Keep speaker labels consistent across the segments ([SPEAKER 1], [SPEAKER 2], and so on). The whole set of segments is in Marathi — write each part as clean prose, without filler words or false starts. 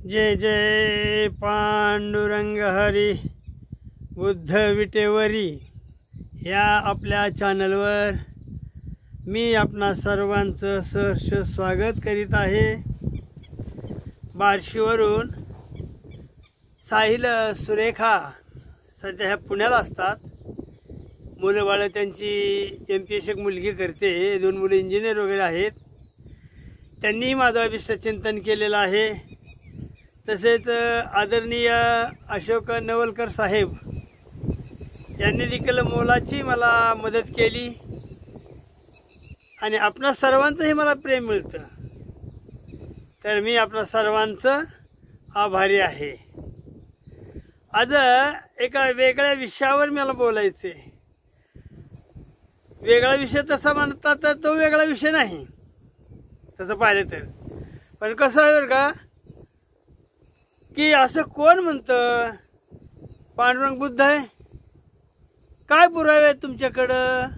[SPEAKER 1] जय जय पांडुरंग हरी बुद्ध विटेवरी या आपल्या चॅनलवर मी आपणा सर्वांचं सहर्ष स्वागत करीत आहे। बार्शीवरून साहिल सुरेखा सध्या ह्या पुण्याला असतात। मुलं बाळ त्यांची MPSC एक मुलगी करते, 2 मुलं इंजिनियर वगैरे आहेत। त्यांनी माझं विश्वचिंतन केलेलं आहे। तसेच आदरणीय अशोक नवलकर साहेब यांनी देखील मोलाची मला मदत केली आणि आपणा सर्वांचंही मला प्रेम मिळतं, तर मी आपणा सर्वांचं आभारी आहे। आज एका वेगळ्या विषयावर मला बोलायचं आहे। वेगळा विषय तसा म्हणतात तर तो वेगळा विषय नाही तसं पाहिलं तर, पण कसं आहे बरं का की असं कोण म्हणतं पांडुरंग बुद्ध आहे? काय पुरावे आहेत तुमच्याकडं?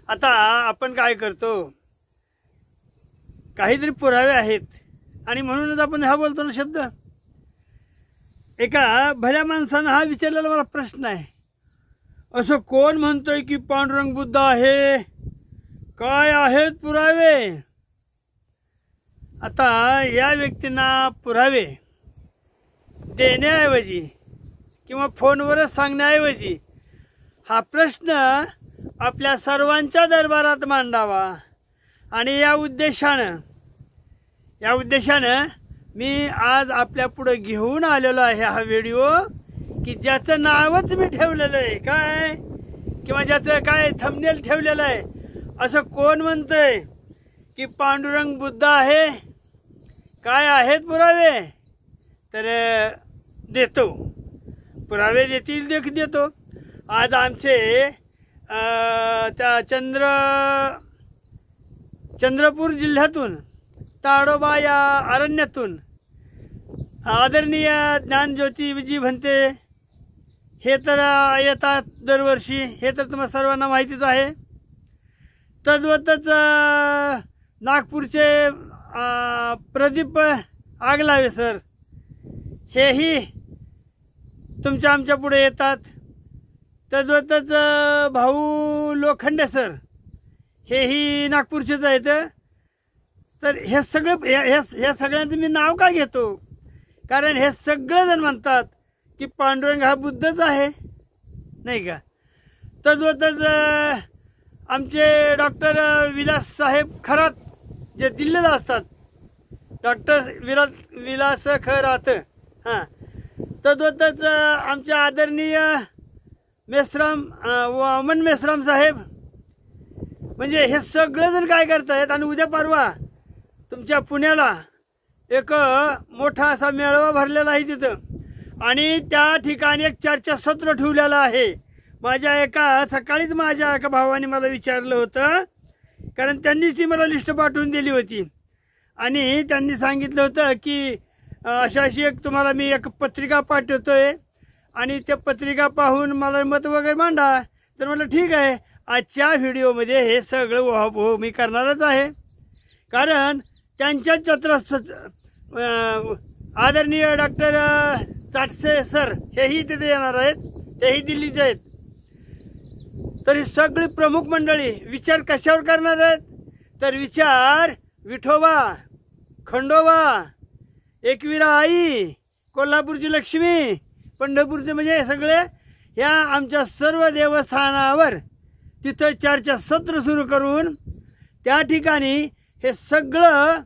[SPEAKER 1] आता आपण काय करतो, काहीतरी पुरावे आहेत आणि म्हणूनच आपण हा बोलतो ना शब्द। एका भल्या माणसानं हा विचारलेला मला प्रश्न आहे, असं कोण म्हणतोय की पांडुरंग बुद्ध आहे? काय आहेत पुरावे? आता या व्यक्तींना पुरावे देण्याऐवजी किंवा फोनवरच सांगण्याऐवजी हा प्रश्न आपल्या सर्वांच्या दरबारात मांडावा आणि या उद्देशानं मी आज आपल्या पुढे घेऊन आलेलो आहे हा व्हिडिओ, की ज्याचं नावच मी ठेवलेलं आहे काय किंवा ज्याचं काय थंबनेल ठेवलेलं आहे। असं कोण म्हणतंय की पांडुरंग बुद्ध आहे? काय आहेत पुरावे? तर देतो, पुरावे देतो। आज आमचे त्या चंद्रपूर जिल्ह्यातून ताडोबा या अरण्यातून आदरणीय ज्ञानज्योती भंते हे तर येतात दरवर्षी, हे तर तुम्हाला सर्वांना माहितीच आहे। तद्वतच नागपूरचे प्रदीप आगलावे सर हेही तुमच्या आमच्या पुढे येतात। तद्वतच भाऊ लोखंडे सर हेही नागपूरचेच आहेत। तर हे सगळ्यांचं मी नाव का घेतो, कारण हे सगळेजण म्हणतात की पांडुरंग हा बुद्धच आहे, नाही का? तद्वतच आमचे डॉक्टर विलास साहेब खरात जे दिल्लीला असतात, डॉक्टर विलास खरात, हां। तद्वतच आमचे आदरणीय वामन मेश्राम साहेब, म्हणजे हे सगळेजण काय करतायत। आणि उद्या परवा तुमच्या पुण्याला एक मोठा असा मेळावा भरलेला आहे तिथं, आणि त्या ठिकाणी एक चर्चासत्र ठेवलेलं आहे। सकाळीच माझ्या एका भावाने मला विचारलं होतं, कारण त्यांनीच ती मला लिस्ट पाठवून दिली होती आणि त्यांनी सांगितलं होतं की अशी एक तुम्हाला मी एक पत्रिका पाठवतोय आणि त्या पत्रिका पाहून मला मत वगैरे मांडा। तर म्हटलं ठीक आहे, आजच्या व्हिडिओमध्ये हे सगळं मी करणारच आहे, कारण त्यांच्या आदरणीय डॉक्टर चाटसे सर हेही तिथे येणार आहेत, तेही दिल्लीचे आहेत। तर ही सगळी प्रमुख मंडळी विचार कशावर करणार आहेत? तर विचार विठोबा, खंडोबा, एकविरा आई, कोल्हापूरची लक्ष्मी, पंढरपूरचे, म्हणजे हे सगळे ह्या आमच्या सर्व देवस्थानावर तिथं चर्चासत्र सुरू करून त्या ठिकाणी हे सगळं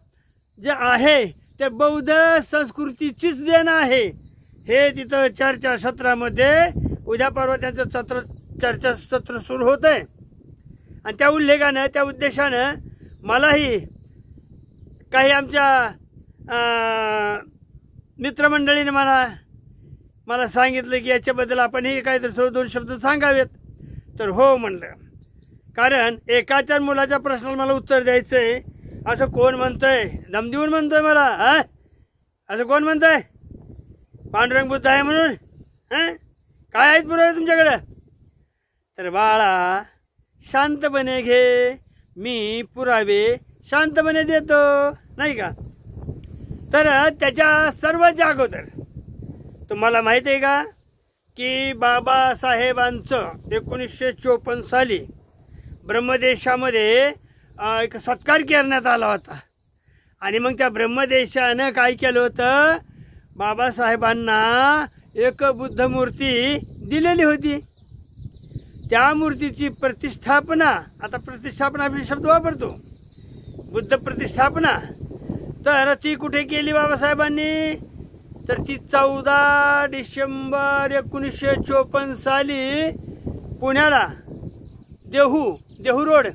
[SPEAKER 1] जे आहे ते बौद्ध संस्कृतीचीच देण आहे हे तिथं चर्चासत्रामध्ये उद्या परवा त्यांचं चर्चासत्र सुरू होत आहे। आणि त्या उद्देशानं मलाही काही आमच्या मित्रमंडळीने मला सांगितलं की याच्याबद्दल आपणही काहीतरी 2 शब्द सांगावेत। तर हो म्हणलं, कारण एकाच्या मुलाच्या प्रश्नाला मला उत्तर द्यायचं आहे। असं कोण म्हणतंय, दम देऊन म्हणतोय मला, असं कोण म्हणतंय पांडुरंग बुद्ध आहे म्हणून? काय आहेत पुरावे तुमच्याकडे? तर बाळा शांतपणे घे, मी पुरावे शांतपणे देतो, नाही का? तर त्याच्या सर्वात अगोदर तुम्हाला माहिती आहे का की बाबासाहेबांचं 1954 साली ब्रह्मदेशामध्ये एक सत्कार करण्यात आला होता आणि मग त्या ब्रह्मदेशानं काय केलं होतं, बाबासाहेबांना एक बुद्ध मूर्ती दिलेली होती. त्या मूर्तीची प्रतिष्ठापना, आता प्रतिष्ठापना आपण शब्द वापरतो, बुद्ध प्रतिष्ठापना, तर ती कुठे केली बाबासाहेबांनी, तर ती 14 डिसेंबर 1954 साली पुण्याला देहू रोड,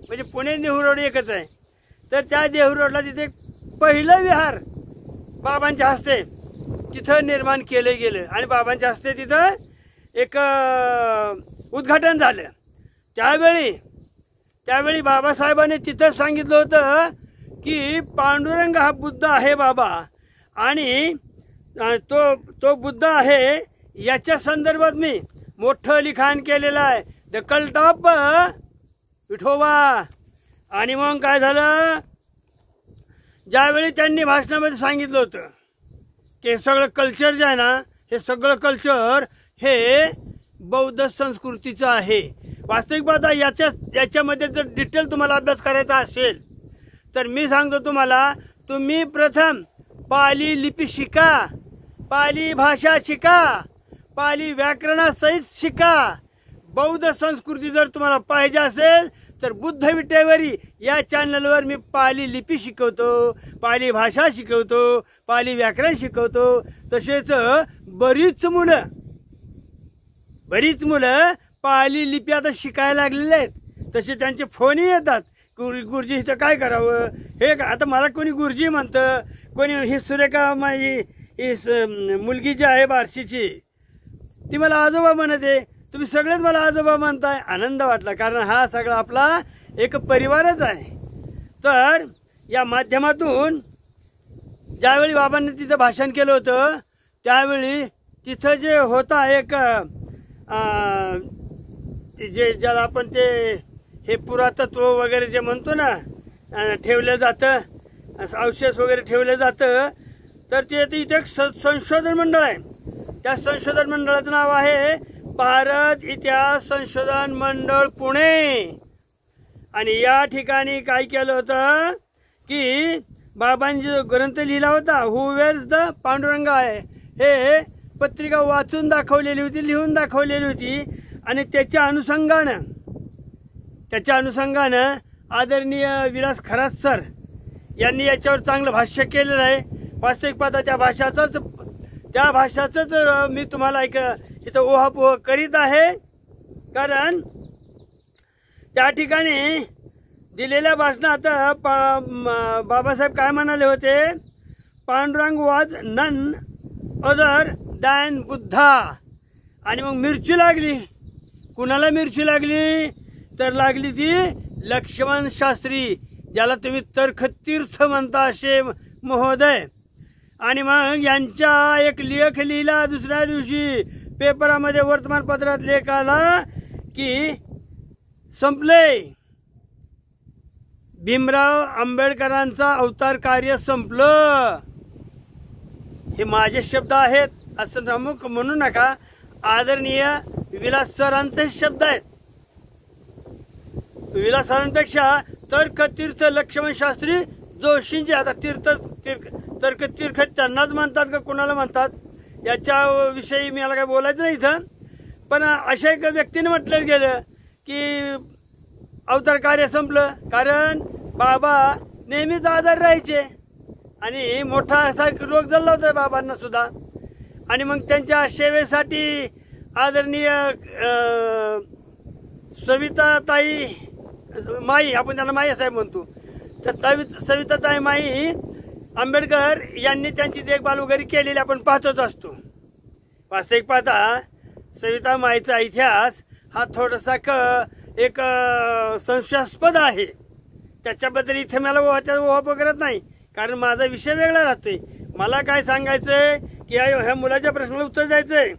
[SPEAKER 1] म्हणजे पुणे देहू रोड एकच आहे, तर त्या देहू रोडला तिथे पहिलं विहार बाबांच्या हस्ते तिथं निर्माण केलं गेलं आणि बाबांच्या हस्ते तिथं एक उद्घाटन झालं. त्यावेळी बाबासाहेबांनी तिथं सांगितलं होतं की पांडुरंग हा बुद्ध आहे बाबा, आणि तो बुद्ध आहे याच्या संदर्भात मी मोठं लिखाण केलेलं आहे, द कल्ट ऑफ विठोबा. आणि मग काय झालं, ज्यावेळी त्यांनी भाषणामध्ये सांगितलं होतं की हे सगळं कल्चर जे आहे ना, हे सगळं कल्चर हे बौद्ध संस्कृतीचं आहे. वास्तविक पाहता याच्यामध्ये जर डिटेल तुम्हाला अभ्यास करायचा असेल तर मी सांगतो तुम्हाला, तुम्ही प्रथम पाली लिपी शिका, पाली भाषा शिका, पाली व्याकरणासहित शिका. बौद्ध संस्कृती जर तुम्हाला पाहिजे असेल तर बुद्ध विटेवरी या चॅनलवर मी पाली लिपी शिकवतो, पाली भाषा शिकवतो, पाली व्याकरण शिकवतो. तसेच बरीच मुलं पाली लिपी आता शिकायला लागलेले आहेत. तसे त्यांचे फोनही येतात, गुरुजी इथं काय करावं, हे आता मला कोणी गुरुजी म्हणतं, कोणी ही सुरेखा माझी ही मुलगी जी आहे बार्शीची ती मला आजोबा म्हणते. तुम्ही सगळेच मला आजोबा म्हणताय, आनंद वाटला, कारण हा सगळा आपला एक परिवारच आहे. तर या माध्यमातून ज्यावेळी बाबांनी तिथं भाषण केलं होतं त्यावेळी तिथं जे होता एक ज्याला आपण ते हे पुरातत्व वगैरे जे म्हणतो ना, ठेवलं जातं, अवशेष वगैरे ठेवलं जातं, तर ते इथे एक संशोधन मंडळ आहे. त्या संशोधन मंडळाचं नाव आहे भारत इतिहास संशोधन मंडळ पुणे. आणि या ठिकाणी काय केलं होतं की बाबांनी जो ग्रंथ लिहिला होता हू वेअर्स द पांडुरंग आहे, हे पत्रिका वाचून दाखवलेली होती, लिहून दाखवलेली होती. आणि त्याच्या अनुषंगानं आदरणीय विलास खरात सर यांनी याच्यावर चांगलं भाष्य केलेलं आहे. वास्तविक पाहता त्या भाषाचंच मी तुम्हाला एक इथं ओहापोह करीत आहे, कारण त्या ठिकाणी दिलेल्या भाषणात बाबासाहेब काय म्हणाले होते, Pandurang was none other than Buddha. आणि मग मिरची लागली, कुणाला मिरची लागली, तर लागली ती लक्ष्मण शास्त्री, ज्याला तुम्ही तर्कतीर्थ म्हणता असे महोदय. आणि मग यांचा एक लेख लिहिला दुसऱ्या दिवशी पेपरामध्ये, वर्तमानपत्रात लेख आला की संपले, भीमराव आंबेडकरांचा अवतार कार्य संपलं. हे माझे शब्द आहेत असं प्रमुख म्हणू नका, आदरणीय विलास सरांचे शब्द आहेत. विलास सरांपेक्षा तर्कतीर्थ लक्ष्मण शास्त्री जोशींचे, आता तर्कतीर्थ त्यांनाच म्हणतात का कुणाला म्हणतात याच्याविषयी मला काय बोलायचं नाही इथं, पण अशा एका व्यक्तीने म्हटलं गेलं की अवतार कार्य संपलं, कारण बाबा नेहमीच आजार राहायचे आणि मोठा असा रोग झाला होता बाबांना सुद्धा. आणि मग त्यांच्या सेवेसाठी आदरणीय सविताताई माई, आपण त्यांना माई साहेब म्हणतो, तर सविताताई माई आंबेडकर यांनी त्यांची देखभाल वगैरे केलेली आपण पाहतच असतो. वास्तविक पाहता सविता माईचा इतिहास हा थोडासा एक संशयास्पद आहे, त्याच्याबद्दल इथे मला ओहाप करत नाही, कारण माझा विषय वेगळा राहतोय. मला काय सांगायचंय की ह्या मुलाच्या प्रश्नाला उत्तर द्यायचंय.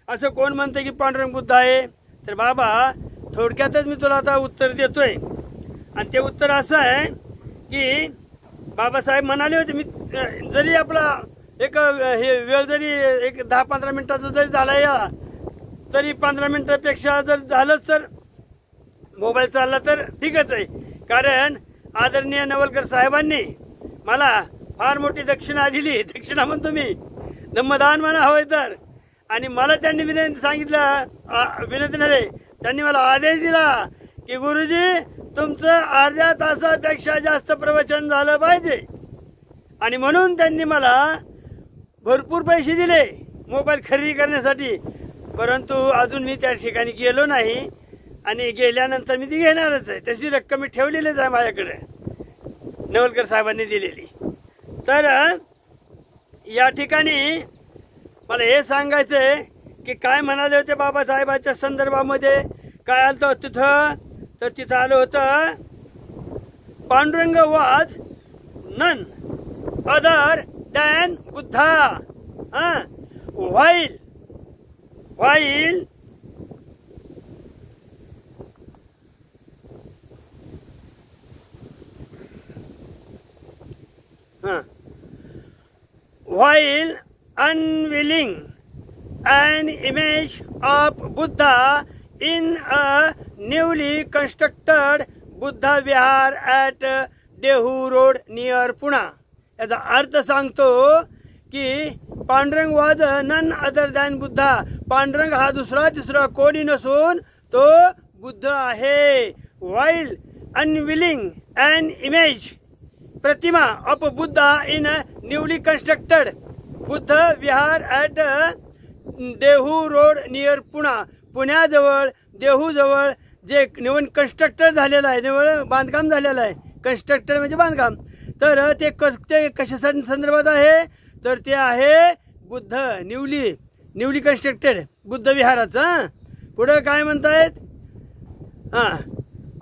[SPEAKER 1] असं कोण म्हणतं की पांडुरंग बुद्ध आहे, तर बाबा थोडक्यातच मी तुला आता उत्तर देतोय. आणि ते उत्तर असं आहे की बाबासाहेब म्हणाले होते, मी जरी आपला एक हे वेळ जरी एक 10-15 मिनिटाचा जरी झाला या तरी 15 मिनिटापेक्षा जर झालंच तर मोबाईल चालला तर ठीकच आहे. कारण आदरणीय नवलकर साहेबांनी मला फार मोठी दक्षिणा दिली. दक्षिणा म्हणतो मी, धम्मदान म्हणा हवंय तर. आणि मला त्यांनी विनंती सांगितलं, विनंती नव्हे, त्यांनी मला आदेश दिला की गुरुजी तुमचं अर्ध्या तासापेक्षा जास्त प्रवचन झालं पाहिजे. आणि म्हणून त्यांनी मला भरपूर पैसे दिले मोबाईल खरेदी करण्यासाठी. परंतु अजून मी त्या ठिकाणी गेलो नाही आणि गेल्यानंतर मी ती घेणारच आहे. तशी रक्कम मी ठेवलेलीच आहे माझ्याकडे, नवलकर साहेबांनी दिलेली. तर या ठिकाणी मला हे सांगायचंय की काय म्हणाले होते बाबासाहेबांच्या संदर्भामध्ये. काय आलं तिथं, तर तिथं आलं होतं Pandurang was none other than Buddha. While while unveiling an image of Buddha in a newly constructed Buddha Vihar at Dehu Road near Pune. याचा अर्थ सांगतो की Pandurang was none other than Buddha. Pandurang हा दुसरा तिसरा कोणी नसून तो बुद्ध आहे. while unveiling an image प्रतिमा of Buddha in newly constructed Buddha Vihar at Dehu road near Poona. पुण्याजवळ देहूजवळ जे नवीन कन्स्ट्रक्टेड झालेलं आहे, नवीन बांधकाम झालेलं आहे. कन्स्ट्रक्टेड म्हणजे बांधकाम. तर ते कशा संदर्भात आहे, तर ते आहे बुद्ध न्यूली कन्स्ट्रक्टेड बुद्ध विहाराचं. पुढं काय म्हणतायत,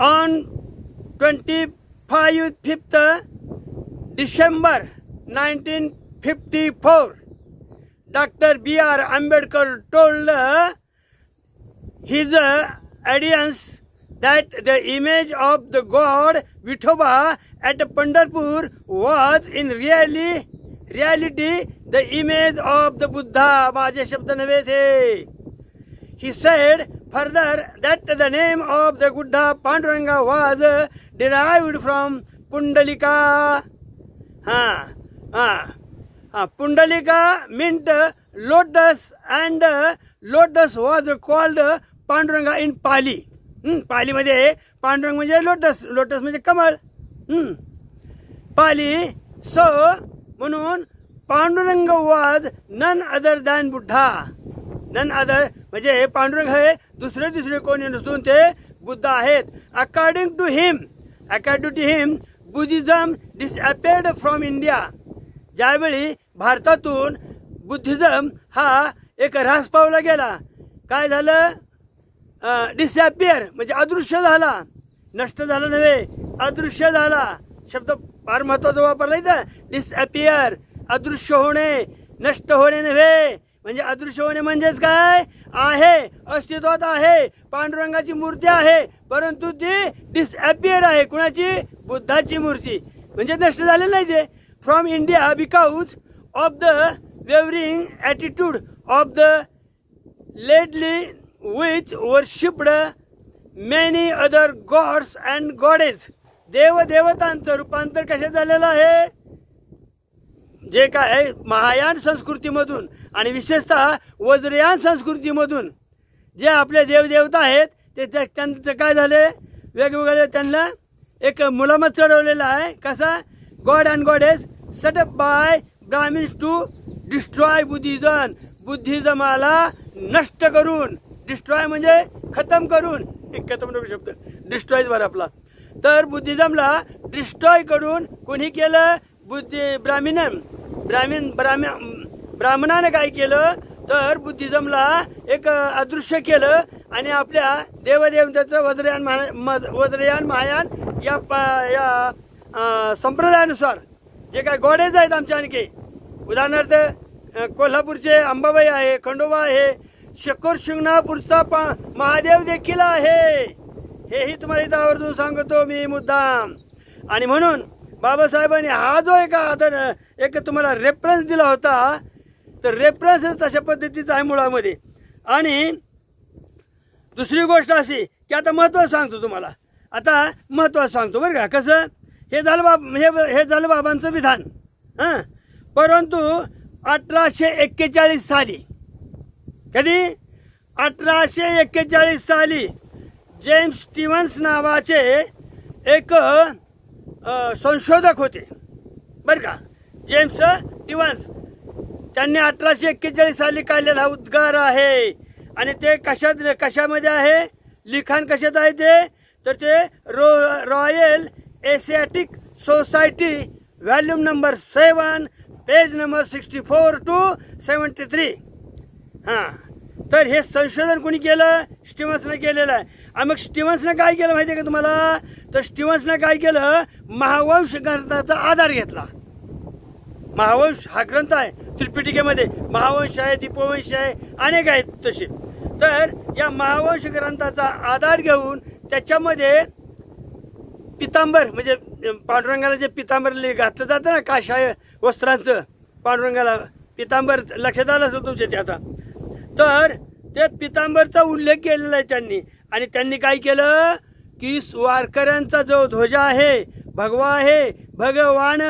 [SPEAKER 1] on 25 December 1954, Dr. B.R. Ambedkar told his audience that the image of the god Vithoba at Pandharpur was in reality the image of the Buddha. माझे शब्द नव्हे थे. He said further that the name of the Buddha Panduranga was derived from Pundalika. Pundalika meant lotus and lotus was called Panduranga in Pali. Pali मध्ये पांडुरंग म्हणजे लोटस म्हणजे कमळ. पाली. सो म्हणून Pandurang was none other than Buddha. None other म्हणजे पांडुरंग हे दुसरे कोणी नसून ते बुद्ध आहेत. According to him Buddhism disappeared from India. ज्यावेळी भारतातून बुद्धिझम हा एक ऱ्हास पावला गेला. काय झालं, डिसअपियर म्हणजे अदृश्य झाला. नष्ट झाला नव्हे, अदृश्य झाला. शब्द फार महत्वाचा वापरला इथं. डिसअपियर, अदृश्य होणे, नष्ट होणे नव्हे. म्हणजे अदृश्य होणे म्हणजेच काय आहे, अस्तित्वात आहे, पांडुरंगाची मूर्ती आहे, परंतु ती डिसअपियर आहे. कुणाची, बुद्धाची मूर्ती. म्हणजे नष्ट झालेलं नाही ते. From India because of the wavering attitude of the laity which worshipped many other gods and goddess. देवदेवतांचं रूपांतर कशात झालेलं आहे, जे काय महायान संस्कृतीमधून आणि विशेषतः वज्रयान संस्कृतीमधून जे आपले देवदेवता आहेत ते त्यांचं काय झाले, वेगवेगळे त्यांना एक मुलामत चढवलेला आहे. कसा, god and goddess set up by Brahmins to destroy Buddhism. बुद्धिझमाला नष्ट करून, डिस्ट्रॉय म्हणजे खतम करून, खतम नको शब्द, डिस्ट्रॉय बरं आपला. तर बुद्धिझमला डिस्ट्रॉय करून कोणी केलं, ब्राह्मणाने काय केलं, तर बुद्धिझमला एक अदृश्य केलं आणि आपल्या देवदेवताचं वज्रयान महायान या संप्रदायानुसार जे काय गॉडेज आहेत आमच्या, आणखी उदाहरणार्थ कोल्हापूरचे अंबाबाई आहे, खंडोबा आहे, शकोर शिंगणापूरचा महादेव देखील आहे. हेही तुम्हाला इथं आवर्जून सांगतो मी मुद्दाम. आणि म्हणून बाबासाहेबांनी हा जो एक तुम्हाला रेफरन्स दिला होता, तर रेफरन्सच तशा पद्धतीचा आहे मुळामध्ये. आणि दुसरी गोष्ट अशी की आता महत्त्व सांगतो तुम्हाला, आता महत्त्व सांगतो बरं का. कसं हे झालं बाबांचं विधान. हां, परंतु 1841 साली, कधी 1841 साली जेम्स स्टीव्हन्स नावाचे एक संशोधक होते बरं का. जेम्स स्टीव्हन्स त्यांनी 1841 साली काढलेला हा उद्गार आहे. आणि ते कशामध्ये आहे, लिखाण कशात आहे तर ते royal Asiatic society volume number 7 page number 64 to 73. हां, तर हे संशोधन कोणी केलं, स्टीव्हन्सनं केलेलं आहे. आणि मग स्टीव्हन्सनं काय केलं माहिती आहे का तुम्हाला, तर स्टीव्हन्सनं काय केलं, महावंश ग्रंथाचा आधार घेतला. महावंश हा ग्रंथ आहे त्रिपिटकेमध्ये, महावंश आहे, दीपवंश आहे, अनेक आहेत तसे. तर या महावंश ग्रंथाचा आधार घेऊन त्याच्यामध्ये पितांबर, म्हणजे पांडुरंगाला जे पितांबर घातलं जातं ना, काशाय वस्त्रांचं, पांडुरंगाला पितांबर लक्षात आलं असेल तुमच्या ते आता. तर ते पितांबरचा उल्लेख केलेला आहे त्यांनी. आणि त्यांनी काय केलं की वारकऱ्यांचा जो ध्वजा आहे, भगवा आहे, भगवान,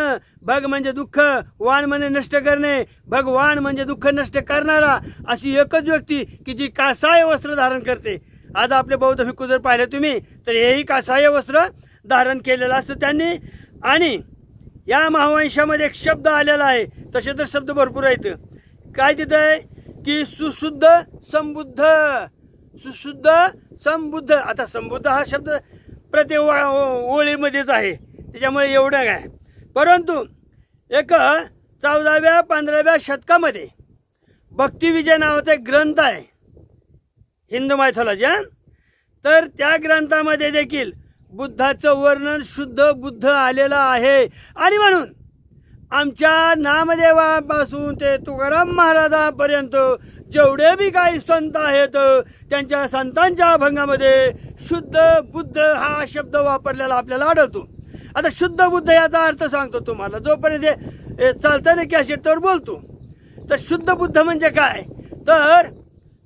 [SPEAKER 1] भग म्हणजे दुःख, वाण म्हणजे नष्ट करणे, भगवान म्हणजे दुःख नष्ट करणारा, अशी एकच व्यक्ती की जी कासाय वस्त्र धारण करते. आज आपले बौद्ध भिक्खू जर पाहिलं तुम्ही तर हेही कासाय वस्त्र धारण केलेलं असतं त्यांनी. आणि या महावंशामध्ये एक शब्द आलेला आहे, तसे तर शब्द भरपूर आहेत. काय तिथं आहे की सुशुद्ध संबुद्ध, सुशुद्ध संबुद्ध. आता संबुद्ध हा शब्द प्रत्येक ओळीमध्येच आहे, त्याच्यामुळे एवढं काय. परंतु एक 14व्या-15व्या शतकामध्ये भक्तिविजय नावाचा एक ग्रंथ आहे, हिंदू मायथॉलॉजी. तर त्या ग्रंथामध्ये देखील बुद्धाचं वर्णन शुद्ध बुद्ध आलेलं आहे. आणि म्हणून आमच्या नामदेवापासून ते तुकाराम महाराजांपर्यंत जेवढे बी काही संत आहेत, त्यांच्या संतांच्या अभंगामध्ये शुद्ध बुद्ध हा शब्द वापरलेला आपल्याला आढळतो. आता शुद्ध बुद्ध याचा अर्थ सांगतो तुम्हाला, जोपर्यंत चालतं ना की असे तर बोलतो. तर शुद्ध बुद्ध म्हणजे काय, तर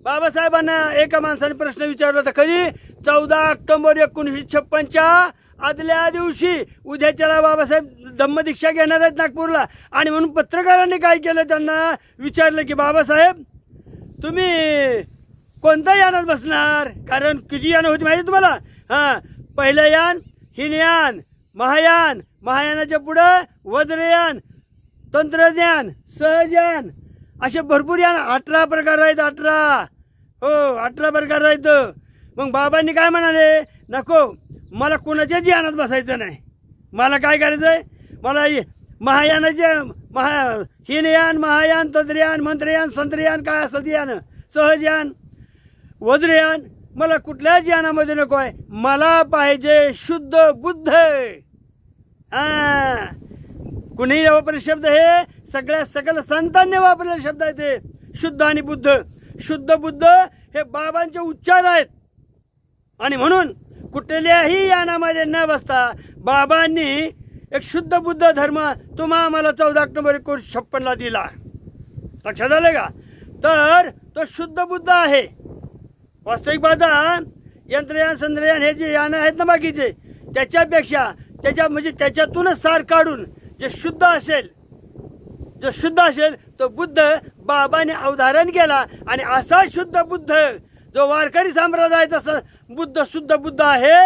[SPEAKER 1] बाबासाहेबांना एका माणसाने प्रश्न विचारला होता, कधी 14 ऑक्टोबर 1956च्या आदल्या दिवशी, उद्याच्याला बाबासाहेब धम्मदीक्षा घेणार आहेत नागपूरला. आणि म्हणून पत्रकारांनी काय केलं, त्यांना विचारलं की बाबासाहेब तुम्ही कोणत्या यानात बसणार, कारण किती यानं होती माहिती तुम्हाला. हां, पहिलं यान हिनयान, महायान, महायानाच्या पुढं वज्रयान, तंत्रज्ञान, सहजयान, असे भरपूर यान 18 प्रकार आहेत. 18 हो 18 प्रकार आहेत. मग बाबांनी काय म्हणाले, नको मला कोणाच्याच यानात बसायचं नाही, मला काय करायचं आहे, मला महायानाचे हिनयान, महायान, तंत्रयान, मंत्रयान, संत्रयान, काय असेल ते यान, सहजयान, वज्रयान, मला कुठल्याच यानामध्ये नको आहे, मला पाहिजे शुद्ध बुद्ध. हां, कुणीही वापरले शब्द, हे सकल संतांनी वापरलेले शब्द आहेत ते, शुद्ध आणि बुद्ध. शुद्ध बुद्ध हे बाबांचे उच्चार आहेत. आणि म्हणून कुठल्याही यानामध्ये न बसता बाबांनी एक शुद्ध बुद्ध धर्म तुम्हा आम्हाला 14 ऑक्टोबर 1956ला दिला. लक्षात आलं का. तर तो शुद्ध बुद्ध आहे. वास्तविक पाहता यंत्रयान, संत्रयान हे जे यानं आहेत ना बाकीचे, त्याच्यापेक्षा त्याच्यातूनच सार काढून जे शुद्ध असेल तो बुद्ध बाबाने अवधारण केला. आणि असा शुद्ध बुद्ध जो वारकरी संप्रदायाचा बुद्ध शुद्ध बुद्ध आहे.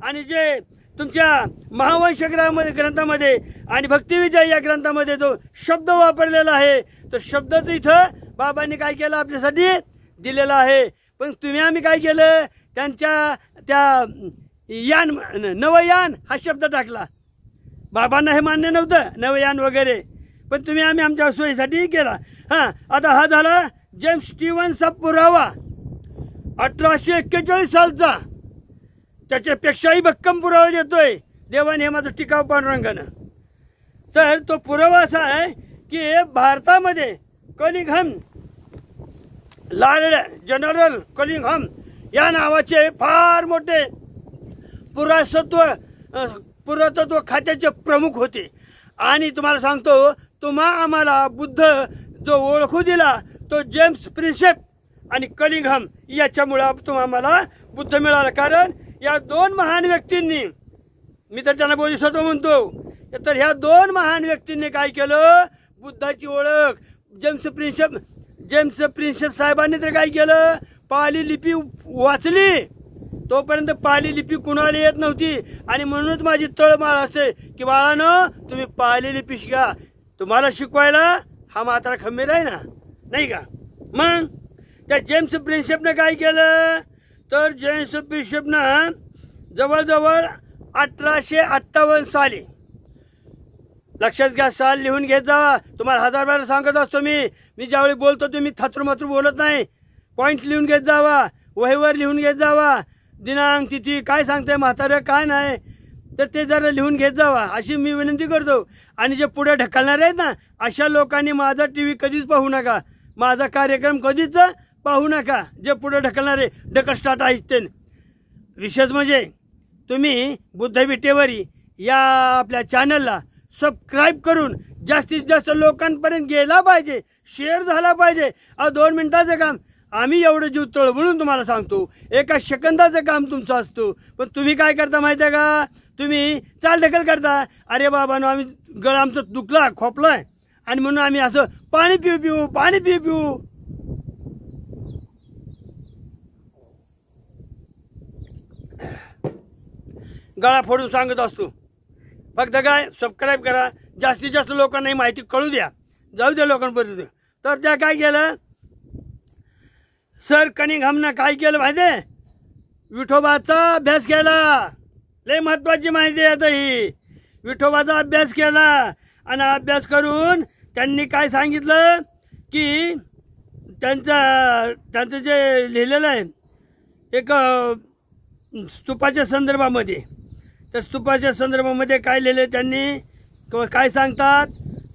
[SPEAKER 1] आणि जे तुमच्या महावंश ग्रंथामध्ये आणि भक्तिविजय या ग्रंथामध्ये जो शब्द वापरलेला आहे, तो शब्दच इथं बाबांनी काय केलं आपल्यासाठी दिलेला आहे. पण तुम्ही आम्ही काय केलं, त्यांच्या त्या यान, नवयान हा शब्द टाकला. बाबांना हे मान्य नव्हतं नवयान वगैरे, पण तुम्ही आम्ही आमच्या सोयीसाठी केला. हां, आता हा झाला जेम्स स्टीव्हन्सचा पुरावा 1841 सालचा. त्याच्यापेक्षाही भक्कम पुरावा देतोय देवाने, हे माझं टिकाव पांडुरंगानं. तर तो पुरावा असा आहे की भारतामध्ये कलिंगहम, लॉर्ड जनरल कलिंगहम या नावाचे फार मोठे पुरातत्व खात्याचे प्रमुख होते. आणि तुम्हाला सांगतो, आम्हाला बुद्ध जो ओळखू दिला तो जेम्स प्रिन्सेप आणि कलिंगहम याच्यामुळे आम्हाला बुद्ध मिळाला. कारण या दोन महान व्यक्तींनी, मी तर त्यांना बोधिसत्व म्हणतो, तर ह्या दोन महान व्यक्तींनी काय केलं, बुद्धाची ओळख जेम्स प्रिन्सेप साहेबांनी तर काय केलं, पाली लिपी वाचली. तोपर्यंत पाली लिपी कुणाला येत नव्हती. आणि म्हणूनच माझी तळमाळ असते की बाळांनो, तुम्ही पाली लिपी शिका. तुम्हाला शिकवायला हा म्हातारा खंबीर आहे ना, नाही का. मग त्या जेम्स प्रिन्सेपनं काय केलं, तर जेम्स प्रिन्सेपनं जवळजवळ 1858 साली, लक्षात घ्या, साल लिहून घेत जावा. तुम्हाला 1000 वेळा सांगत असतो मी ज्यावेळी बोलतो तुम्ही थातरू बोलत नाही. पॉईंट्स लिहून घेत जावा, वहीवर लिहून घेत जावा, दिनांक तिथी काय सांगताय म्हातारं काय नाही, तर ते जरा लिहून घेत जावा अशी मी विनंती करतो. आणि जे पुढे ढकलणार आहेत ना, अशा लोकांनी माझा TV कधीच पाहू नका, माझा कार्यक्रम कधीच पाहू नका. जे पुढे ढकलणारे ढकलस्टार्ट आहेत ते. विशेष म्हणजे तुम्ही बुद्ध विटेवरी या आपल्या चॅनलला सबस्क्राईब करून जास्तीत जास्त लोकांपर्यंत गेला पाहिजे, शेअर झाला पाहिजे. 2 मिनिटाचं काम, आम्ही एवढं जीव तळमळून तुम्हाला सांगतो, एका सेकंदाचं काम तुमचं असतो. पण तुम्ही काय करता माहिती आहे का, तुम्ही चालढकल करता. अरे बाबांनो, आम्ही गळा आमचं दुखला खोपलाय आणि म्हणून आम्ही असं पाणी पिऊ गळा फोडून सांगत असतो. फक्त काय, सबस्क्राईब करा, जास्तीत जास्त लोकांना माहिती कळू द्या, जाऊ द्या लोकांपर्यंत. तर त्या काय केलं, सर कनिंगहमनं काय केलं माहिती आहे, विठोबाचा अभ्यास केला. लय महत्वाची माहिती आहे आता ही. विठोबाचा अभ्यास केला आणि अभ्यास करून त्यांनी काय सांगितलं की त्यांचं जे लिहिलेलं आहे एक स्तूपाच्या संदर्भामध्ये, तर स्तूपाच्या संदर्भामध्ये काय लिहिलं त्यांनी, काय सांगतात,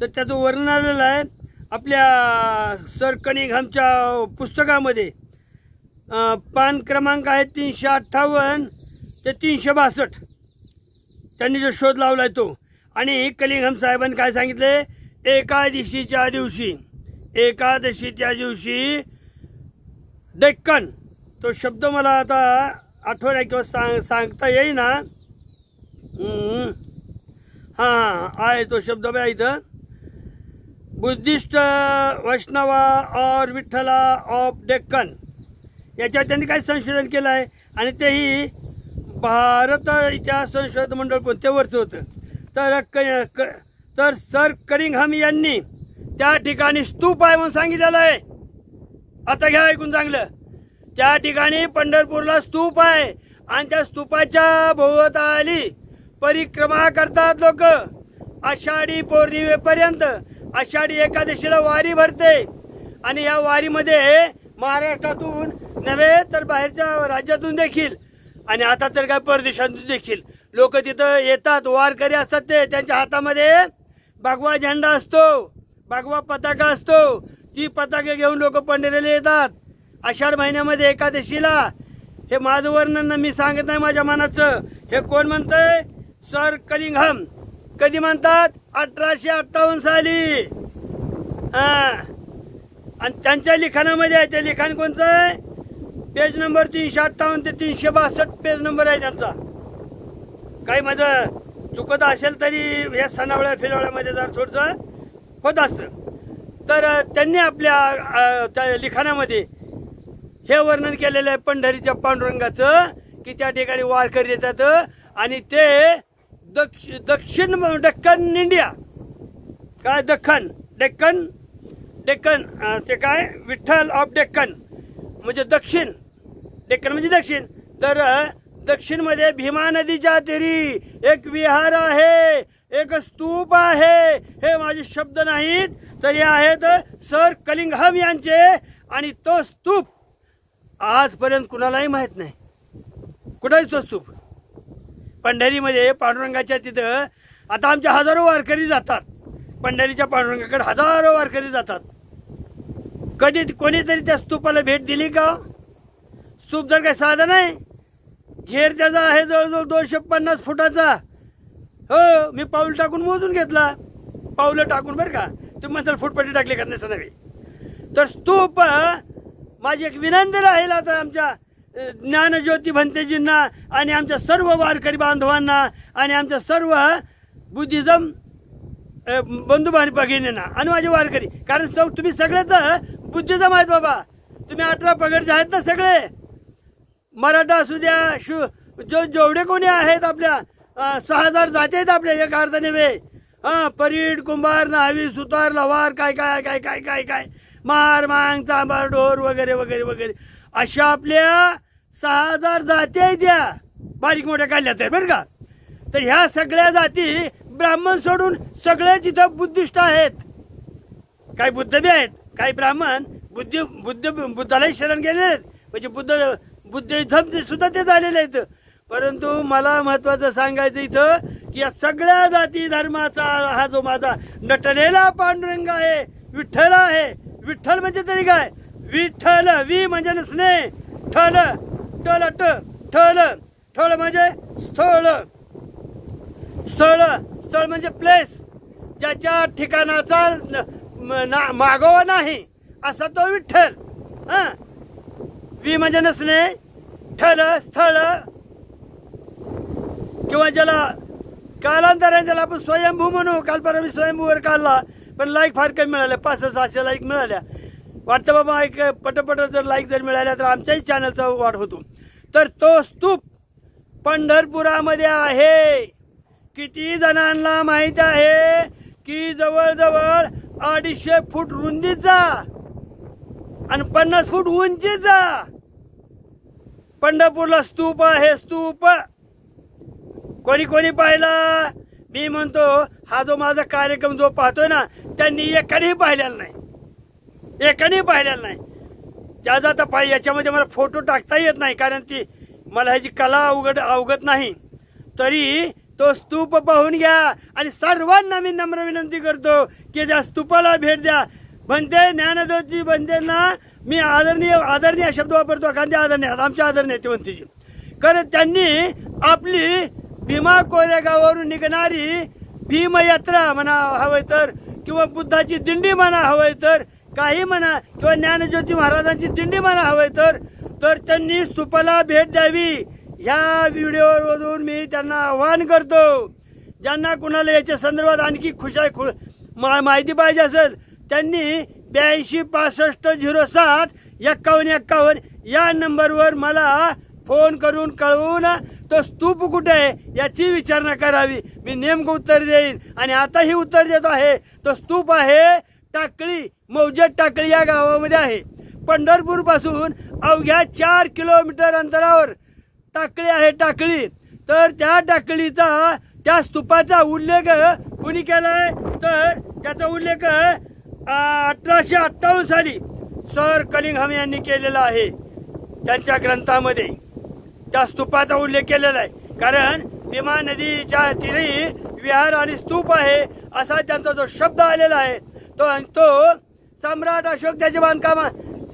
[SPEAKER 1] तर त्याचं वर्णन आलेलं आहे आपल्या सर कनिंगहमच्या पुस्तकामध्ये. पान क्रमांक आहे 358 ते 362. त्यांनी जो शोध लावलाय तो. आणि कलिंगहम साहेबांनी काय सांगितले, एकादशीच्या दिवशी डेक्कन, तो शब्द मला आता आठवण किंवा सांगता येईना. आहे तो शब्द बघा इथं, बुद्धिस्ट वैष्णवा और विठ्ठला ऑफ डेक्कन, याच्यावर त्यांनी काय संशोधन केलं आहे. आणि तेही भारत इतिहास संशोधन मंडळ कोणत्यावरचं होतं. तर सर कनिंगहम यांनी त्या ठिकाणी स्तूप आहे म्हणून सांगितलेलं आहे. आता घ्या ऐकून चांगलं, त्या ठिकाणी पंढरपूरला स्तूप आहे आणि त्या स्तूपाच्या भोवताली परिक्रमा करतात लोक आषाढी पौर्णिमेपर्यंत. आषाढी एकादशीला वारी भरते आणि या वारीमध्ये महाराष्ट्रातून नव्हे तर बाहेरच्या राज्यातून देखील आणि आता तर काय परदेशातून देखील लोक तिथं येतात. वारकरी असतात, ते त्यांच्या हातामध्ये भगवा झेंडा असतो, भगवा पताका असतो. ती पताके घेऊन लोक पंढरीला येतात आषाढ महिन्यामध्ये एकादशीला. हे माझं वर्णन मी सांगत नाही माझ्या मनाचं. हे कोण म्हणतंय, सर कनिंगहम. कधी म्हणतात, 1858 साली. आणि त्यांच्या लिखाणामध्ये आहे, ते लिखाण कोणतं आहे, पेज नंबर 358 ते 362 पेज नंबर आहे त्यांचा. काही माझं चुकत असेल तरी या सणावळ्या फिरवळ्यामध्ये जर थोडंसं होत असतं. तर त्यांनी आपल्या त्या लिखाणामध्ये हे वर्णन केलेलं आहे पंढरीच्या पांडुरंगाचं, की त्या ठिकाणी वारकरी येतात आणि ते दक्षिण डेक्कन इंडिया, काय डेक्कन ते काय विठ्ठल ऑफ डेक्कन म्हणजे दक्षिण, डेक्कन म्हणजे दक्षिण. तर दक्षिण मध्ये भीमा नदीच्या तीरी एक विहार आहे, एक स्तूप आहे. हे माझे शब्द नाहीत, तर हे आहेत सर कनिंगहम यांचे. आणि तो स्तूप आजपर्यंत कुणालाही माहित नाही, कुठेच तो स्तूप. पंढरीमध्ये पांडुरंगाच्या तिथं आता आमच्या हजारो वारकरी जातात, पंढरीच्या पांडुरंगाकडे हजारो वारकरी जातात. कधी कोणीतरी त्या स्तूपाला भेट दिली का? स्तूप जर काही साधा नाही, घेर त्याचा आहे जवळजवळ 250 फुटाचा. हो, मी पाऊल टाकून मोजून घेतला, पावलं टाकून बरं का, तुम्ही म्हणताल फुटपट्टी टाकली करण्याचं नव्हे. तर स्तूप माझी एक विनंती राहील आता आमच्या ज्ञानज्योती भंतेजींना आणि आमच्या सर्व वारकरी बांधवांना आणि आमच्या सर्व बुद्धिझम बंधू भगिनींना आणि माझे वारकरी, कारण तुम्ही सगळेच बुद्धिझम आहेत बाबा. तुम्ही 18 पगडचे आहेत ना सगळे, मराठा असू द्या, जेवढे कोणी आहेत आपल्या 6000 जाती आहेत आपल्या एक अर्थाने वे. परीड, कुंभार, न्हावी, सुतार, लवार, काय काय काय काय काय काय मार, मांग, चांबार, ढोर वगैरे वगैरे वगैरे अशा आपल्या 6000 जाती आहेत त्या बारीक मोठ्या काढल्यात आहे बरं का. तर ह्या सगळ्या जाती ब्राह्मण सोडून सगळे तिथं बुद्धिस्ट आहेत. काही बुद्ध बी आहेत, काही ब्राह्मण बुद्धालाही शरण गेलेले आहेत, म्हणजे बुद्धिझम सुद्धा ते झालेले आहेत. परंतु मला महत्वाचं सांगायचं इथं की या सगळ्या जाती धर्माचा हा जो माझा नटलेला पांडुरंग आहे, विठ्ठल आहे. विठ्ठल म्हणजे तरी काय, विठ्ठल, वि म्हणजे नसणे, ठल टल ट ठल, ठळ म्हणजे स्थळ, स्थळ स्थळ म्हणजे प्लेस, ज्याच्या ठिकाणाचा मागोवा नाही असा तो विठ्ठल. वि म्हणजे नसणे, ठल स्थळ, किंवा ज्याला कालांतराने त्याला आपण स्वयंभू म्हणू. काल परवा मी स्वयंभूवर काढला, पण लाईक फार कमी मिळाल्या, 500-600 लाईक मिळाल्या. वाटतं बाबा एक पटपट जर लाईक जर मिळाल्या तर आमच्याही चॅनलचा वाढ होतो. तर तो स्तूप पंढरपुरामध्ये आहे. किती जणांना माहित आहे की जवळजवळ 250 फूट रुंदीचा आणि 50 फूट उंचीचा पंढरपूरला स्तूप आहे. स्तूप कोणी कोणी पाहिला, मी म्हणतो हा जो माझा कार्यक्रम जो पाहतोय ना त्यांनी एकानेही पाहिलेला नाही, एकानेही पाहिलेला नाही. ज्याचा आता पाहिजे याच्यामध्ये मला फोटो टाकता येत नाही, कारण ती मला ह्याची कला अवगत नाही. तरी तो स्तूप पाहून घ्या आणि सर्वांना मी नम्र विनंती करतो की त्या स्तूपाला भेट द्या. म्हणते ज्ञानज्योती बनतेंना मी आदरणीय शब्द वापरतो, कारण आदरणीय आमच्या आदरणीय ते म्हणते, कारण त्यांनी आपली भीमा कोरेगाववरून निघणारी भीमयात्रा म्हणा हवंय तर, किंवा बुद्धाची दिंडी म्हणा हवंय तर, काही म्हणा, किंवा ज्ञानज्योती महाराजांची दिंडी म्हणा हवंय तर त्यांनी स्तूपाला भेट द्यावी. ह्या व्हिडिओवरून मी त्यांना आवाहन करतो. ज्यांना कुणाला याच्या संदर्भात आणखी माहिती पाहिजे असेल त्यांनी 8265075151 या नंबरवर मला फोन करून कळवून तो स्तूप कुठे आहे याची विचारणा करावी. मी नेमकं उत्तर देईन आणि आताही उत्तर देतो आहे. तो स्तूप आहे टाकळी, मौजे टाकळी या गावामध्ये आहे. पंढरपूर पासून अवघ्या 4 किलोमीटर अंतरावर टाकळी आहे. टाकळी, तर त्या टाकळीचा त्या स्तूपाचा उल्लेख कुणी केलाय तर त्याचा उल्लेख 1858 साली सर कलिंगहम यांनी केलेला आहे. त्यांच्या ग्रंथामध्ये त्या स्तूपाचा उल्लेख केलेला आहे. कारण भीमा नदीच्या तीरी विहार आणि स्तूप आहे असा त्यांचा जो शब्द आलेला आहे तो सम्राट अशोक त्याचे बांधकाम,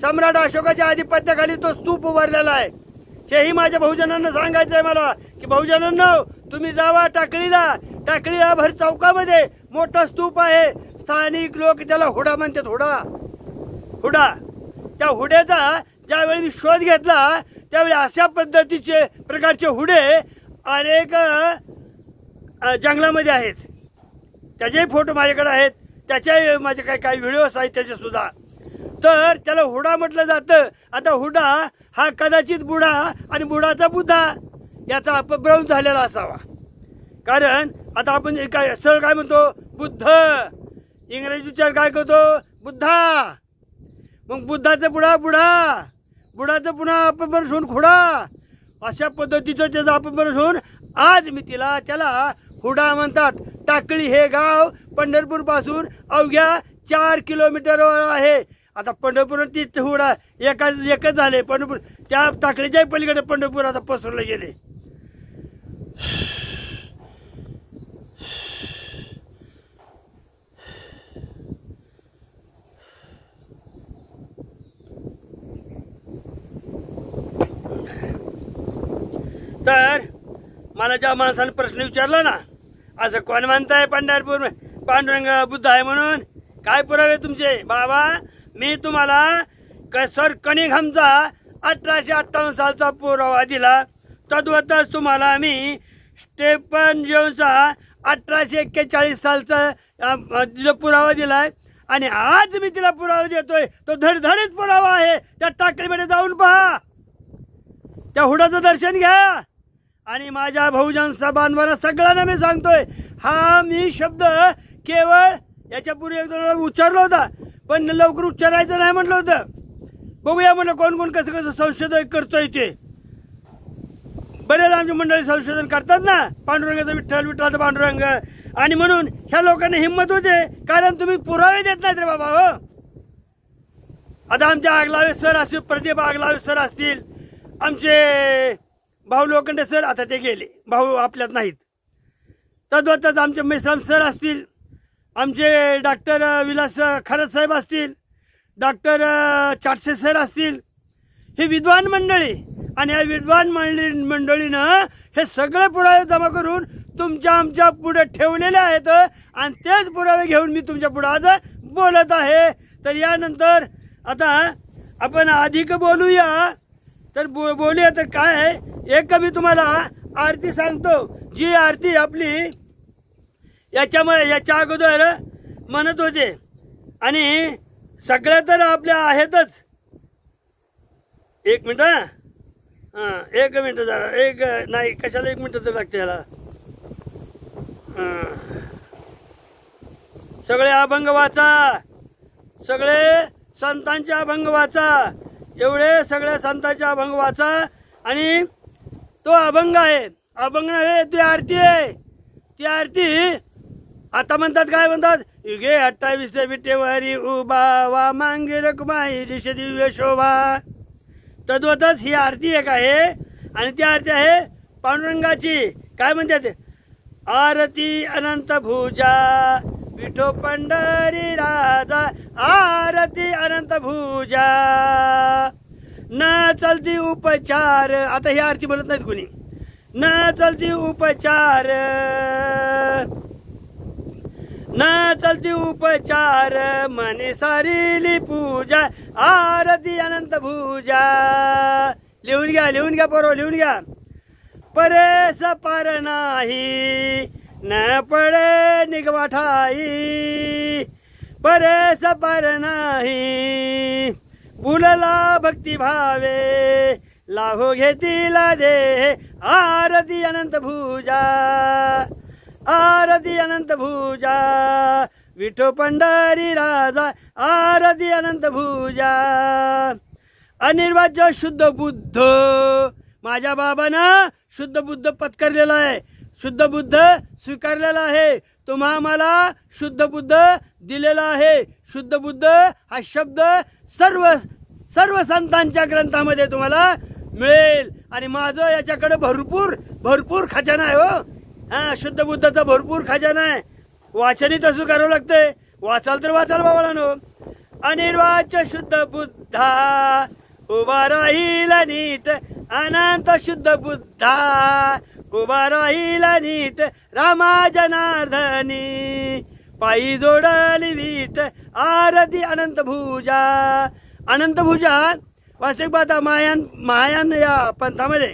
[SPEAKER 1] सम्राट अशोकाच्या आधिपत्याखाली तो स्तूप उभारलेला आहे. हेही माझ्या बहुजनांना सांगायचं आहे मला की बहुजनांनो तुम्ही जावा टाकळीला भर चौकामध्ये मोठा स्तूप आहे. स्थानिक लोक त्याला हुडा म्हणतात. हुडा त्या हुड्याचा ज्यावेळी मी शोध घेतला त्यावेळी अशा पद्धतीचे प्रकारचे हुडे अनेक जंगलामध्ये आहेत. त्याचेही फोटो माझ्याकडे आहेत, त्याच्याही माझे काही व्हिडिओज आहेत त्याचे सुद्धा. तर त्याला हुडा म्हटलं जातं. आता हुडा हा कदाचित बुडा आणि बुडाचा बुद्धा याचा अपभ्रंश झालेला असावा. कारण आता आपण काय सरळ काय म्हणतो बुद्ध, इंग्रजी उच्चार काय करतो बुद्धा, मग बुद्धाचं बुडाचं पुन्हा अपभ्रंश होऊन खुडा, अशा पद्धतीचं त्याचा अपभ्रंश होऊन आज मी त्याला हुडा म्हणतात. टाकळी हे गाव पंढरपूर पासून अवघ्या 4 किलोमीटरवर आहे. आता पंढरपूर ती हुडा एकच झाले. पंढरपूर त्या टाकळीच्या पलीकडे पंढरपूर आता पसरले गेले. तर मला ज्या माणसाने प्रश्न विचारला ना असं कोण म्हणताय पंढरपूर पांडुरंग बुद्ध आहे म्हणून? काय पुरावे तुमचे? बाबा मी तुम्हाला सर कनिंघमचा 1858 सालचा पुरावा दिला, तद्वतच तुम्हाला मी स्टेफन जोन्सचा 1841 सालचा पुरावा दिलाय आणि आज मी तिला पुरावा देतोय. तो धडधडीत पुरावा आहे. त्या टाकळीमध्ये जाऊन पहा, त्या हुडाचं दर्शन घ्या. आणि माझ्या बहुजन बांधवांना सगळ्यांना मी सांगतोय, हा मी शब्द केवळ याच्यापूर्वी एकदा उच्चारला होता, पण लवकर उच्चारायचं नाही म्हटलं होतं. बघूया म्हणलं कोण कोण कसं कसं संशोधन करतोय ते. बरेच आमची मंडळी संशोधन करतात ना, पांडुरंगाचं विठ्ठल, विठ्ठलाचं पांडुरंग. आणि म्हणून ह्या लोकांना हिंमत होते, कारण तुम्ही पुरावे देत नाहीत रे बाबा. हो, आता आमचे आगलावे सर असतील, प्रदीप आगलावे सर असतील, आमचे भाऊ लोखंडे सर, आता ते गेले, भाऊ आपल्यात नाहीत. तद्वतच आमचे मेश्राम सर असतील, आमचे डॉक्टर विलास खरत साहेब असतील, डॉक्टर चाटसे सर असतील. हे विद्वान मंडळी, आणि या विद्वान मंडळीनं हे सगळे पुरावे जमा करून तुमच्या आमच्या पुढे ठेवलेले आहेत. आणि तेच पुरावे घेऊन मी तुमच्या पुढे आज बोलत आहे. तर यानंतर आता आपण अधिक बोलूया. तर बोलूया तर काय आहे, एक मी तुम्हाला आरती सांगतो, जी आरती आपली याच्या अगोदर म्हणत होते. आणि सगळ्या तर आपल्या आहेतच. एक मिनिट, एक मिनिट जरा, एक नाही कशाला 1 मिनिट तर लागते याला. सगळे अभंग वाचा, सगळे संतांचे अभंग वाचा, एवढे सगळ्या संतांचे अभंग वाचा. आणि तो अभंग आहे, अभंग नव्हे, ती आरती आहे. ती आरती आता म्हणतात, काय म्हणतात, युगे 28 विटेवरी उभा वा मांगे रकुमाई दिश दिव्य शोभा. तद्वतच ही आरती एक आहे. आणि ती आरती आहे पांडुरंगाची. काय म्हणतात, आरती अनंत भुजा विठो पंढरी राजा, आरती अनंत भुजा न चलती उपचार. आता ही आरती बोलत नाहीत कोणी. न चलती उपचार, न चलती उपचार, मने सारीली पूजा, आरती अनंत भुजा. लिहून घ्या, लिहून घ्या पोरो, लिहून घ्या. परेस पार नाही न पडे निगवाठाई, परेस पार नाही बुलला भक्ती भावे, लाभो घेतीला दे, आरती अनंत भुजा, आरती अनंत भुजा विठो पंढरी राजा, आरती अनंत भुजा. अनिर्वाच्य शुद्ध बुद्ध, माझ्या बाबानं शुद्ध बुद्ध पत्करलेला आहे, शुद्ध बुद्ध स्वीकारलेला आहे. तुम्हा मला शुद्ध बुद्ध दिलेला आहे. शुद्ध बुद्ध हा शब्द सर्व संतांच्या ग्रंथामध्ये तुम्हाला मिळेल. आणि माझं याच्याकडे भरपूर खजाना आहे. हो, हा, शुद्ध बुद्धाचा भरपूर खजाना आहे. वाचनही तसं करावं लागतंय. वाचाल तर वाचाल बाबाळांनो. अनिर्वाच्य शुद्ध बुद्धा उभा राहील नीट, अनंत शुद्ध बुद्धा उभा राहील नीट, रामा जनार्दनी पायी जोडली वीट, आरती अनंत भुजा. अनंत भुजा वास्तविक पाहता महायान या पंथामध्ये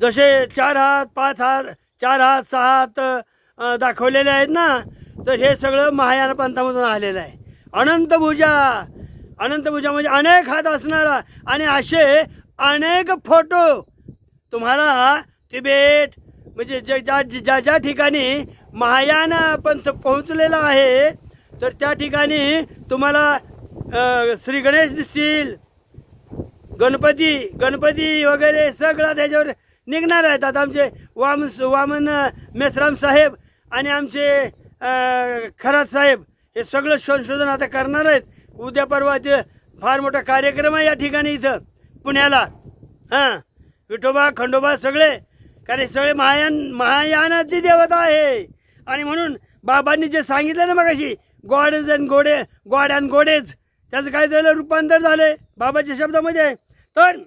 [SPEAKER 1] जसे 4 हात 5 हात 4 हात 6 हात दाखवलेले आहेत ना, तर हे सगळं महायान पंथामधून आलेलं आहे. अनंत भुजा, अनंत भुजा म्हणजे अनेक हात असणारा. आणि असे अनेक फोटो तुम्हाला तिबेट म्हणजे ज्या ठिकाणी महायान पंथ पोहोचलेला आहे, तर त्या ठिकाणी तुम्हाला श्री गणेश दिसतील, गणपती वगैरे सगळं त्याच्यावर निघणार आहेत. आता आमचे वामन मेश्राम साहेब आणि आमचे खरात साहेब हे सगळं संशोधन आता करणार आहेत. उद्या परवा ते फार मोठा कार्यक्रम आहे या ठिकाणी इथं पुण्याला. हां, विठोबा खंडोबा सगळे, कारण सगळे महायानाची देवता आहे. आणि म्हणून बाबांनी जे सांगितलं ना मगाशी, गॉड अँड गोडेज, त्याचं काय झालं, रूपांतर झाले बाबाच्या शब्दामध्ये. तर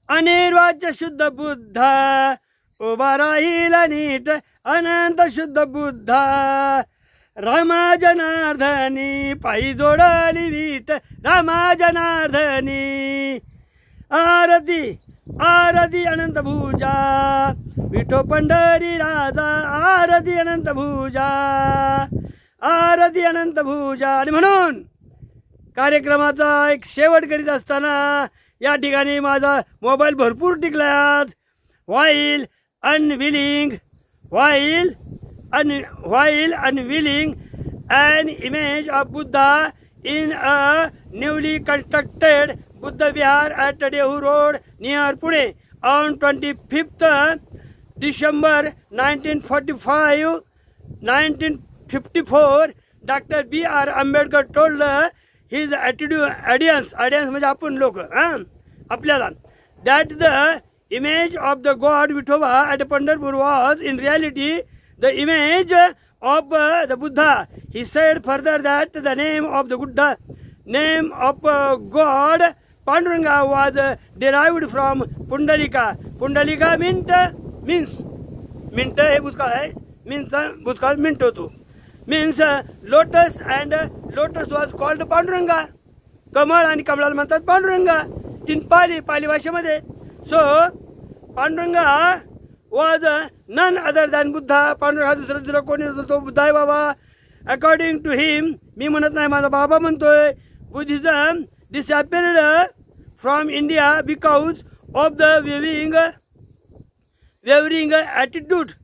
[SPEAKER 1] अनिर्वाच्य शुद्ध बुद्धा उभा राहील नीट अनंत शुद्ध बुद्धा रामा जनार्दनी पायी जोडली वीट रामा जनार्दनी आरती आरती अनंत भुजा विठो पंढरी राजा आरती अनंत भुजा आरती अनंत भुजा। आणि म्हणून कार्यक्रमाचा एक शेवट करीत असताना या ठिकाणी माझा मोबाईल भरपूर टिकलाय। while unveiling an image of Buddha in a newly constructed Buddha Vihar at Dehu Road near Pune on 25th December 1954, Dr. B.R. Ambedkar told his audience म्हणजे आपण लोक आपल्याला that the image of the God Vithoba at Pandharpur was in reality the image of the Buddha. He said further that the name of the Buddha, name of God Panduranga was derived from Pundalika. Pundalika means हे भूतकाळ आहे, भूतकाळ mint होतो, means lotus, and lotus was called Panduranga. कमळ आणि कमळाला म्हणतात पांडुरंगा in पाली भाषेमध्ये. So Panduranga was none other than Buddha. Panduranga हा दुसरा दुसरा कोणी तो बुद्ध आहे बाबा. According to him, मी म्हणत नाही, माझा बाबा म्हणतोय, Buddhism disappeared from India because of the wavering attitude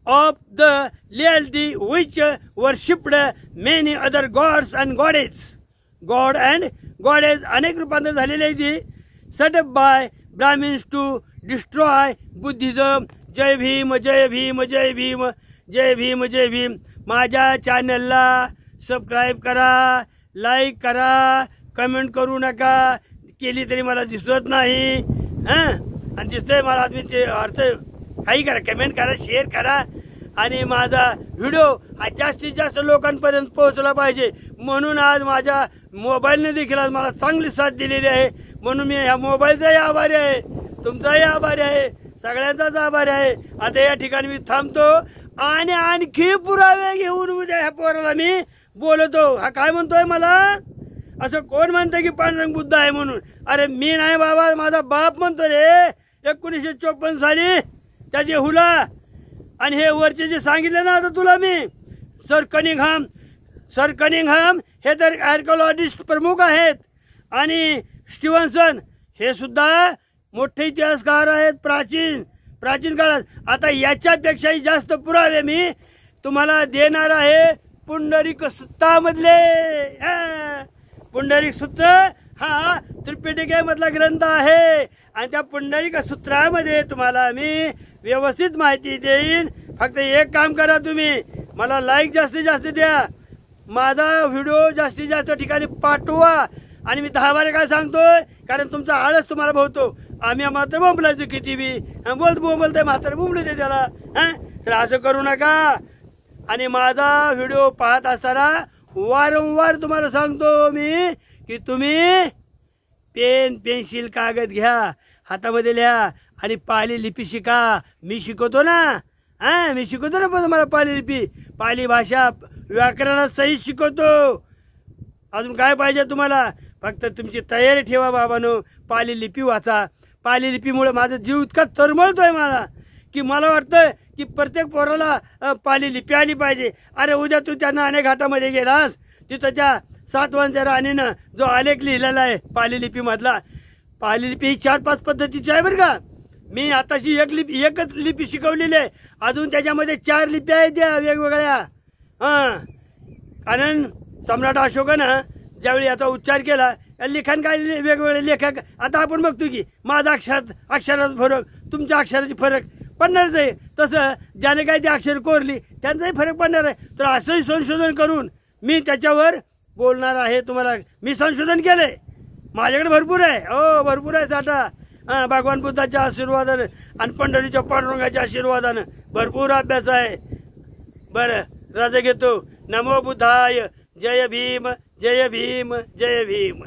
[SPEAKER 1] of the laity which worshipped many other gods and goddesses. God and goddess अनेक रूपांतर झालेली आहे ती, set up by Brahmins to destroy Buddhism. जय भीम जय भीम जय भीम जय भीम जय भीम. माझ्या चॅनलला सबस्क्राईब करा, लाईक करा, कमेंट करू नका. केली तरी मला दिसत नाही आणि दिसतंय मला, तुम्ही ते अर्थ काही करा, कमेंट करा, शेअर करा. आणि माझा व्हिडिओ हा जास्तीत जास्त लोकांपर्यंत पोहोचला पाहिजे म्हणून आज माझ्या मोबाईलने देखील आज मला चांगली साथ दिलेली आहे. म्हणून मी ह्या मोबाईलचाही आभारी आहे, तुमचाही आभारी आहे, सगळ्यांचाच आभारी आहे. आता या ठिकाणी मी थांबतो आणि आणखी पुरावे घेऊन उद्या ह्या पोराला मी बोलतो. हा काय म्हणतोय मला, असं कोण म्हणतं की पांडुरंग बुद्ध आहे म्हणून? अरे मी नाही बाबा, माझा बाप म्हणतो रे 1954 साली त्या देहूला. आणि हे वरचे जे सांगितले ना आता तुला मी, सर कनिंगहॅम हे तर आर्किओलॉजिस्ट प्रमुख आहेत, आणि स्टीव्हन्सन हे सुद्धा मोठे इतिहासकार आहेत प्राचीन काळात. आता याच्यापेक्षाही जास्त पुरावे मी तुम्हाला देणार आहे पुंडरीक सुत्तामधले. पुंडरीक सूत्र हा त्रिपिटकेमधला ग्रंथ आहे आणि त्या पुंडरीक सूत्रामध्ये तुम्हाला मी व्यवस्थित माहिती देईन. फक्त एक काम करा, तुम्ही मला लाईक जास्तीत जास्त द्या, माझा व्हिडिओ जास्तीत जास्त ठिकाणी पाठवा. आणि मी 10 बारे काय सांगतोय, कारण तुमचा आळस तुम्हाला भोवतो. आम्ही मात्र बोंबलायचो किती बी बोलतोय मात्र बोंबलू दे त्याला. तर असं करू नका. आणि माझा व्हिडिओ पाहत असताना वारंवार तुम्हाला सांगतो मी की तुम्ही पेन्सिल कागद घ्या, हातामध्ये लिहा आणि पाली लिपी शिका. मी शिकवतो ना, मी शिकवतो ना पण तुम्हाला पाली लिपी, पाली भाषा, व्याकरणात सहित शिकवतो. अजून काय पाहिजे तुम्हाला? फक्त तुमची तयारी ठेवा बाबांनो. पाली लिपी वाचा. पाली लिपीमुळे माझा जीव इतका तरमळतोय मला की मला वाटतं की प्रत्येक पोराला पाली लिपी आली पाहिजे. अरे उद्या तू त्या नाणे घाटामध्ये गेलास, तिथं त्या सातवांच्या राणीनं जो आलेख लिहिलेला आहे पाली लिपीमधला, पाली लिपी ही 4-5 पद्धतीची आहे बरं का. मी आताशी एकच लिपी शिकवलेली आहे, अजून त्याच्यामध्ये 4 लिप्या आहेत त्या वेगवेगळ्या. कारण सम्राट अशोकानं ज्यावेळी आता उच्चार केला, लिखाण काय वेगवेगळे लेखक, आता आपण बघतो की माझा अक्षराचा फरक, तुमच्या अक्षराची फरक पडणारच आहे. तसं ज्याने काय ती अक्षर कोरली त्यांचाही फरक पडणार आहे. तर असंही संशोधन करून मी त्याच्यावर बोलणार आहे तुम्हाला. मी संशोधन केलंय, माझ्याकडे भरपूर आहे, भरपूर आहे साठा. भगवान बुद्धाच्या आशीर्वादानं आणि पंढरीच्या पांडुरंगाच्या आशीर्वादानं भरपूर अभ्यास आहे. बरं, रजा घेतो. नमो बुद्धाय. जय भीम जय भीम जय भीम.